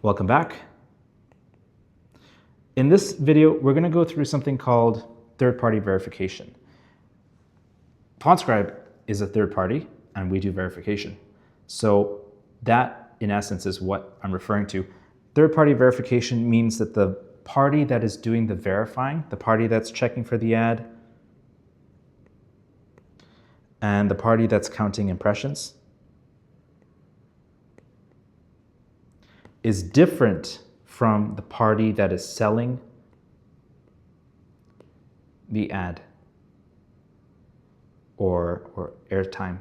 Welcome back. In this video, we're going to go through something called third-party verification. Podscribe is a third party and we do verification. So that, in essence, is what I'm referring to. Third-party verification means that the party that is doing the verifying, the party that's checking for the ad, and the party that's counting impressions is different from the party that is selling the ad or airtime.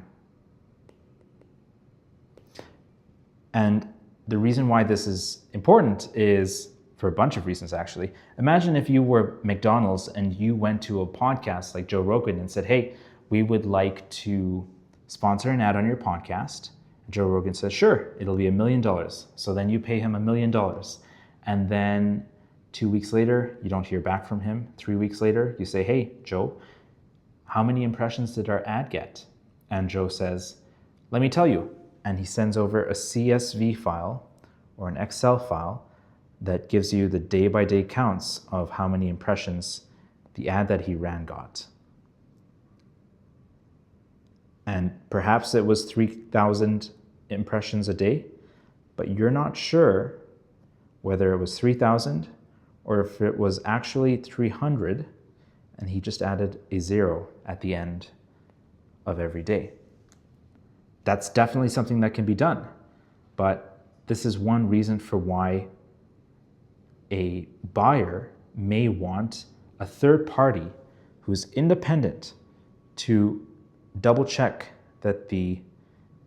And the reason why this is important is for a bunch of reasons, actually. Imagine if you were McDonald's and you went to a podcast like Joe Rogan and said, hey, we would like to sponsor an ad on your podcast. Joe Rogan says, sure, it'll be $1 million. So then you pay him $1 million. And then 2 weeks later, you don't hear back from him. 3 weeks later, you say, hey, Joe, how many impressions did our ad get? And Joe says, let me tell you. And he sends over a CSV file or an Excel file that gives you the day-by-day counts of how many impressions the ad that he ran got. And perhaps it was 3,000 impressions a day, but you're not sure whether it was 3,000 or if it was actually 300 and he just added a 0 at the end of every day. That's definitely something that can be done, but this is one reason for why a buyer may want a third party who's independent to double check that the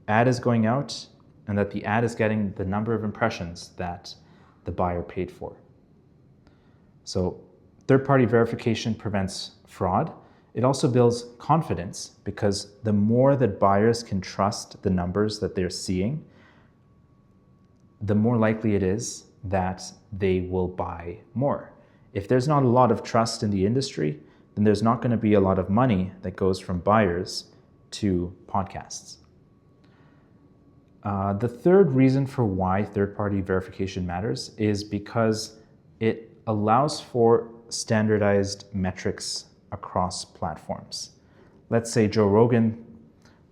ad is going out and that the ad is getting the number of impressions that the buyer paid for. So third-party verification prevents fraud. It also builds confidence because the more that buyers can trust the numbers that they're seeing, the more likely it is that they will buy more. If there's not a lot of trust in the industry, then there's not going to be a lot of money that goes from buyers to podcasts. The third reason for why third-party verification matters is because it allows for standardized metrics across platforms. Let's say Joe Rogan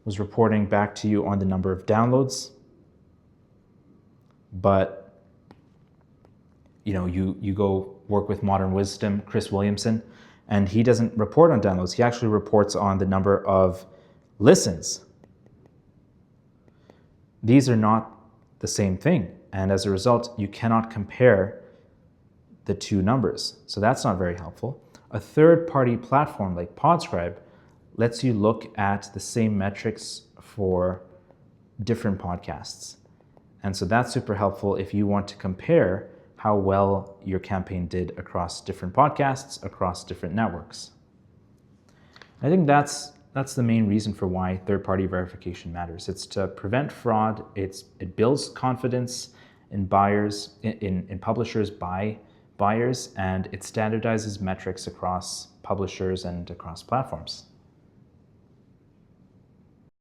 was reporting back to you on the number of downloads, but you go work with Modern Wisdom, Chris Williamson, and he doesn't report on downloads. He actually reports on the number of listens. These are not the same thing, and as a result, you cannot compare the two numbers. So that's not very helpful. A third-party platform like Podscribe lets you look at the same metrics for different podcasts. And so that's super helpful if you want to compare how well your campaign did across different podcasts, across different networks. I think that's the main reason for why third-party verification matters. It's to prevent fraud. It builds confidence in buyers, in publishers by buyers, and it standardizes metrics across publishers and across platforms.